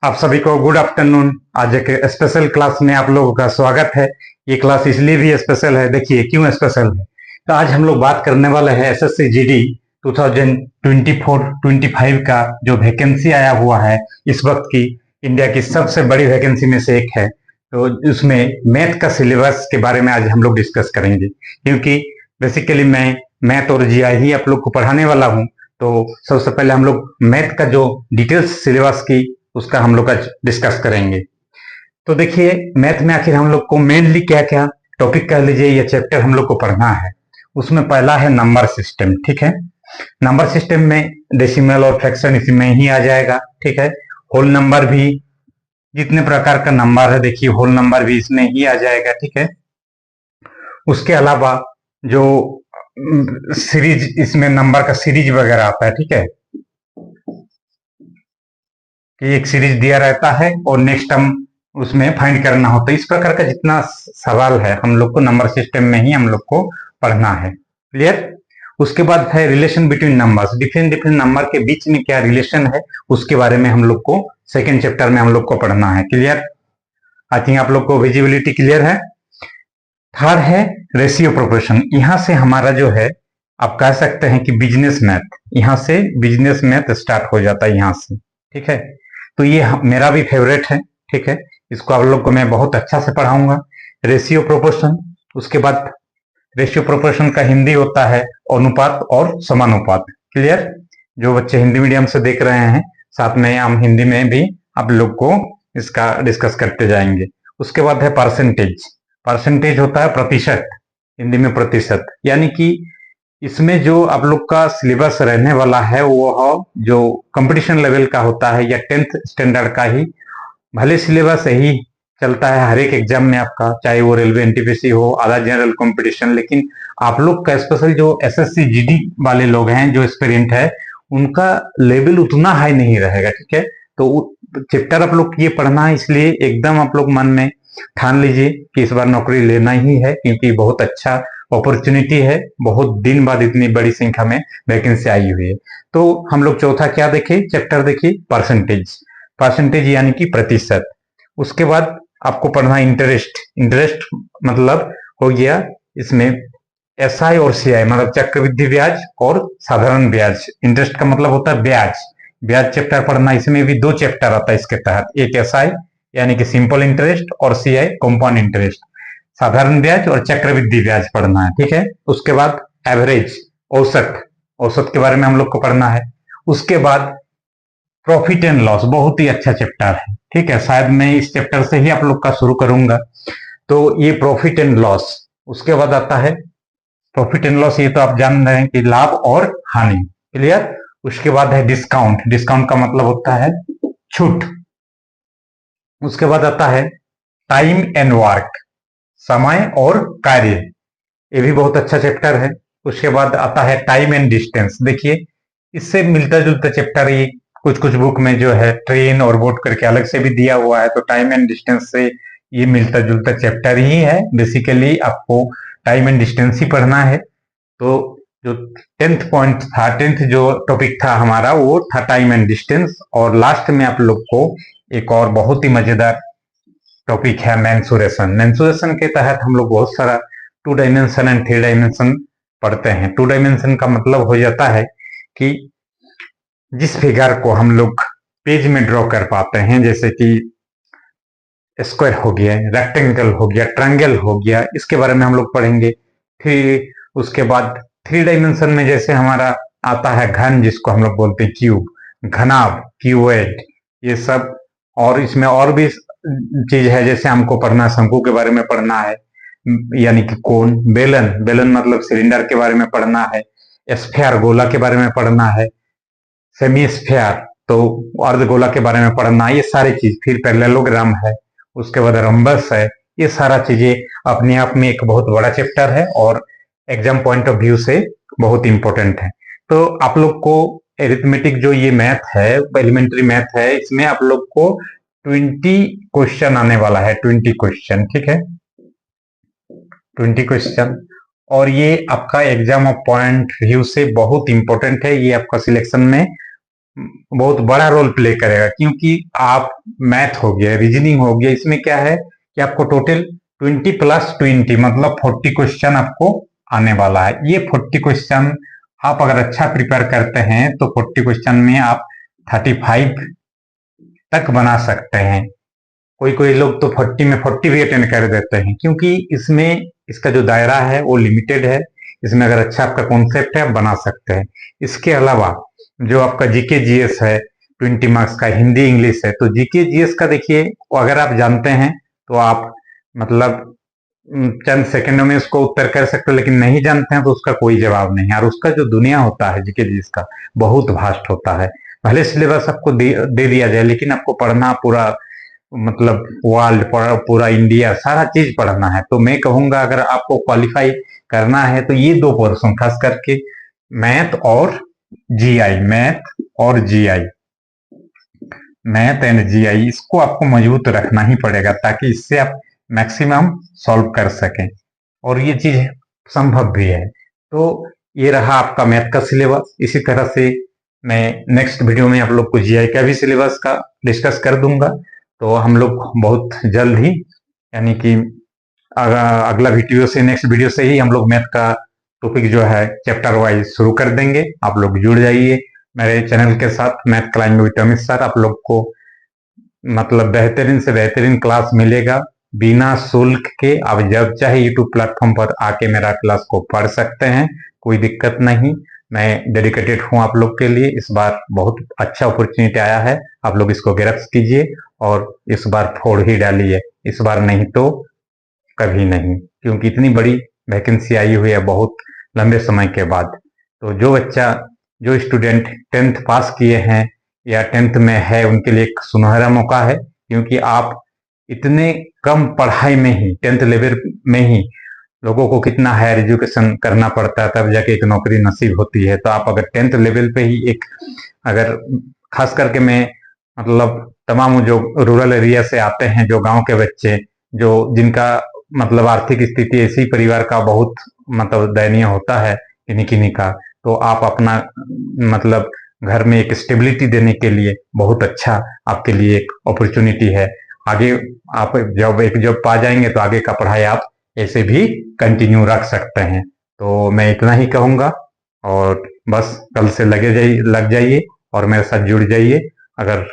आप सभी को गुड आफ्टरनून। आज एक स्पेशल क्लास में आप लोगों का स्वागत है। ये क्लास इसलिए भी स्पेशल है, देखिए क्यों स्पेशल है। तो आज हम लोग बात करने वाले हैं एसएससी जीडी 2024-25 का जो वैकेंसी आया हुआ है इस वक्त की इंडिया की सबसे बड़ी वैकेंसी में से एक है। तो उसमें मैथ का सिलेबस के बारे में आज हम लोग डिस्कस करेंगे, क्योंकि बेसिकली मैं मैथ और जीआई ही आप लोग को पढ़ाने वाला हूँ। तो सबसे पहले हम लोग मैथ का जो डिटेल्स सिलेबस की उसका हम लोग आज डिस्कस करेंगे। तो देखिए मैथ में आखिर हम लोग को मेनली क्या क्या टॉपिक कह लीजिए या चैप्टर हम लोग को पढ़ना है। उसमें पहला है नंबर सिस्टम, ठीक है। नंबर सिस्टम में डेसिमल और फ्रैक्शन इसमें ही आ जाएगा, ठीक है। होल नंबर भी, जितने प्रकार का नंबर है देखिए होल नंबर भी इसमें ही आ जाएगा, ठीक है। उसके अलावा जो सीरीज, इसमें नंबर का सीरीज वगैरह आता है, ठीक है, कि एक सीरीज दिया रहता है और नेक्स्ट टर्म उसमें फाइंड करना होता है। इस प्रकार का जितना सवाल है हम लोग को नंबर सिस्टम में ही हम लोग को पढ़ना है। क्लियर। उसके बाद है relation between numbers, different different number के बीच में क्या रिलेशन है उसके बारे में हम लोग को सेकेंड चैप्टर में हम लोग को पढ़ना है। क्लियर। आई थिंक आप लोग को विजिबिलिटी क्लियर है। थर्ड है रेशियो प्रोपोर्शन। यहां से हमारा जो है आप कह सकते हैं कि बिजनेस मैथ, यहां से बिजनेस मैथ स्टार्ट हो जाता है यहां से, ठीक है। तो ये मेरा भी फेवरेट है, ठीक है। इसको आप लोग को मैं बहुत अच्छा से पढ़ाऊंगा। रेशियो प्रोपोर्शन, उसके बाद रेशियो प्रोपोर्शन का हिंदी होता है अनुपात और समानुपात। क्लियर। जो बच्चे हिंदी मीडियम से देख रहे हैं साथ में हम हिंदी में भी आप लोग को इसका डिस्कस करते जाएंगे। उसके बाद है परसेंटेज। परसेंटेज होता है प्रतिशत, हिंदी में प्रतिशत, यानी कि इसमें जो आप लोग का सिलेबस रहने वाला है वो जो कंपटीशन लेवल का होता है या 10th स्टैंडर्ड का ही भले सिलेबस यही चलता है हर एक एग्जाम में आपका, चाहे वो रेलवे एनटीपीसी हो, आधा जनरल कंपटीशन। लेकिन आप लोग का स्पेशल जो एसएससी जीडी वाले लोग हैं जो एस्पिरेंट है उनका लेवल उतना हाई नहीं रहेगा, ठीक है। तो चैप्टर आप लोग ये पढ़ना है, इसलिए एकदम आप लोग मन में ठान लीजिए कि इस बार नौकरी लेना ही है, क्योंकि बहुत अच्छा अपॉर्चुनिटी है। बहुत दिन बाद इतनी बड़ी संख्या में वैकेंसी आई हुई है। तो हम लोग चौथा क्या देखे, चैप्टर देखिए परसेंटेज। परसेंटेज यानी कि प्रतिशत। उसके बाद आपको पढ़ना इंटरेस्ट। इंटरेस्ट मतलब हो गया इसमें एसआई और सीआई, मतलब चक्रवृद्धि ब्याज और साधारण ब्याज। इंटरेस्ट का मतलब होता है ब्याज। ब्याज चैप्टर पढ़ना, इसमें भी दो चैप्टर आता है इसके तहत, एक एसआई यानी कि सिंपल इंटरेस्ट और सीआई कंपाउंड इंटरेस्ट। साधारण ब्याज और चक्रवृद्धि ब्याज पढ़ना है, ठीक है। उसके बाद एवरेज, औसत, औसत के बारे में हम लोग को पढ़ना है। उसके बाद प्रॉफिट एंड लॉस, बहुत ही अच्छा चैप्टर है, ठीक है। शायद मैं इस चैप्टर से ही आप लोग का शुरू करूंगा। तो ये प्रॉफिट एंड लॉस। उसके बाद आता है प्रॉफिट एंड लॉस, ये तो आप जान रहे हैं कि लाभ और हानि। क्लियर। उसके बाद है डिस्काउंट। डिस्काउंट का मतलब होता है छूट। उसके बाद आता है टाइम एंड वर्क, समय और कार्य, ये भी बहुत अच्छा चैप्टर है। उसके बाद आता है टाइम एंड डिस्टेंस। देखिए इससे मिलता जुलता चैप्टर ये कुछ कुछ बुक में जो है ट्रेन और बोट करके अलग से भी दिया हुआ है, तो टाइम एंड डिस्टेंस से ये मिलता जुलता चैप्टर ही है। बेसिकली आपको टाइम एंड डिस्टेंस ही पढ़ना है। तो जो 10th पॉइंट था, 10th जो टॉपिक था हमारा वो था टाइम एंड डिस्टेंस। और लास्ट में आप लोग को एक और बहुत ही मजेदार टॉपिक है मेंसुरेशन। मेंसुरेशन के तहत हम लोग बहुत सारा 2 डायमेंशन एंड 3 डायमेंशन पढ़ते हैं। 2 डायमेंशन का मतलब हो जाता है कि जिस फिगर को हम लोग पेज में ड्रॉ कर पाते हैं, जैसे कि स्क्वायर हो गया, रेक्टेंगल हो गया, ट्रायंगल हो गया, इसके बारे में हम लोग पढ़ेंगे। फिर उसके बाद 3 डायमेंशन में जैसे हमारा आता है घन, जिसको हम लोग बोलते हैं क्यूब, घनाभ, क्यूबॉइड, ये सब। और इसमें और भी चीज है, जैसे हमको पढ़ना शंकु के बारे में पढ़ना है, यानी कि कोण। बेलन, बेलन मतलब सिलेंडर के बारे में पढ़ना है। स्फेयर, गोला के बारे में पढ़ना है। सेमी स्फेयर, तो अर्धगोला के बारे में पढ़ना है। ये सारी चीज, फिर पैरेललोग्राम है, उसके बाद रंबस है। ये सारा चीजें अपने आप में एक बहुत बड़ा चैप्टर है और एग्जाम पॉइंट ऑफ व्यू से बहुत इंपॉर्टेंट है। तो आप लोग को एरिथमेटिक जो ये मैथ है, एलिमेंट्री मैथ है, इसमें आप लोग को 20 क्वेश्चन आने वाला है, 20 क्वेश्चन, ठीक है, 20 क्वेश्चन। और ये आपका एग्जाम ऑफ पॉइंट व्यू से बहुत इंपॉर्टेंट है। ये आपका सिलेक्शन में बहुत बड़ा रोल प्ले करेगा, क्योंकि आप मैथ हो गया, रीजनिंग हो गया, इसमें क्या है कि आपको टोटल 20+20 मतलब 40 क्वेश्चन आपको आने वाला है। ये 40 क्वेश्चन आप अगर अच्छा प्रिपेयर करते हैं तो 40 क्वेश्चन में आप 35 तक बना सकते हैं। कोई कोई लोग तो 40 में 40 भी अटेंड कर देते हैं, क्योंकि इसमें इसका जो दायरा है वो लिमिटेड है। इसमें अगर अच्छा आपका कॉन्सेप्ट है आप बना सकते हैं। इसके अलावा जो आपका जीके जीएस है 20 मार्क्स का, हिंदी इंग्लिश है, तो जीके जीएस का देखिए अगर आप जानते हैं तो आप मतलब चंद सेकंडों में उसको उत्तर कर सकते हो, लेकिन नहीं जानते हैं तो उसका कोई जवाब नहीं है। और उसका जो दुनिया होता है जीके जीएस का बहुत वास्ट होता है। भले सिलेबस आपको दे दिया जाए, लेकिन आपको पढ़ना पूरा मतलब वर्ल्ड, पूरा इंडिया, सारा चीज पढ़ना है। तो मैं कहूंगा अगर आपको क्वालिफाई करना है तो ये दो पोर्शन खास करके मैथ और जीआई, मैथ एंड जीआई, इसको आपको मजबूत रखना ही पड़ेगा, ताकि इससे आप मैक्सिमम सॉल्व कर सकें, और ये चीज संभव भी है। तो ये रहा आपका मैथ का सिलेबस। इसी तरह से मैं नेक्स्ट वीडियो में आप लोग को जीआई का भी सिलेबस का डिस्कस कर दूंगा। तो हम लोग बहुत जल्द ही, यानी कि अगला वीडियो से, नेक्स्ट वीडियो से ही हम लोग मैथ का टॉपिक जो है चैप्टर वाइज शुरू कर देंगे। आप लोग जुड़ जाइए मेरे चैनल के साथ, math Kling with Amit sir. आप लोग को मतलब बेहतरीन से बेहतरीन क्लास मिलेगा बिना शुल्क के। आप जब चाहे यूट्यूब प्लेटफॉर्म पर आके मेरा क्लास को पढ़ सकते हैं, कोई दिक्कत नहीं। मैं डेडिकेटेड हूँ आप लोग के लिए। इस बार बहुत अच्छा अपॉर्चुनिटी आया है, आप लोग इसको ग्रैस्प कीजिए और इस बार फोड़ ही डालिए। इस बार नहीं तो कभी नहीं, क्योंकि इतनी बड़ी वैकेंसी आई हुई है बहुत लंबे समय के बाद। तो जो बच्चा, जो स्टूडेंट 10th पास किए हैं या 10th में है, उनके लिए एक सुनहरा मौका है, क्योंकि आप इतने कम पढ़ाई में ही 10th लेवल में ही लोगों को कितना हायर एजुकेशन करना पड़ता है, तब जाके एक नौकरी नसीब होती है। तो आप अगर 10th लेवल पे ही एक, अगर खास करके मैं मतलब तमाम जो रूरल एरिया से आते हैं, जो गांव के बच्चे, जो जिनका मतलब आर्थिक स्थिति ऐसी परिवार का बहुत मतलब दयनीय होता है किन्हीं किन्हीं का, तो आप अपना मतलब घर में एक स्टेबिलिटी देने के लिए बहुत अच्छा आपके लिए एक अपॉर्चुनिटी है। आगे आप जब एक जॉब पा जाएंगे तो आगे का पढ़ाई आप ऐसे भी कंटिन्यू रख सकते हैं। तो मैं इतना ही कहूंगा, और बस कल से लग जाइए और मेरे साथ जुड़ जाइए। अगर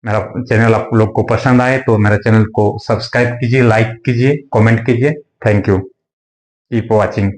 मेरा चैनल आप लोग को पसंद आए तो मेरे चैनल को सब्सक्राइब कीजिए, लाइक कीजिए, कमेंट कीजिए। Thank you, keep watching.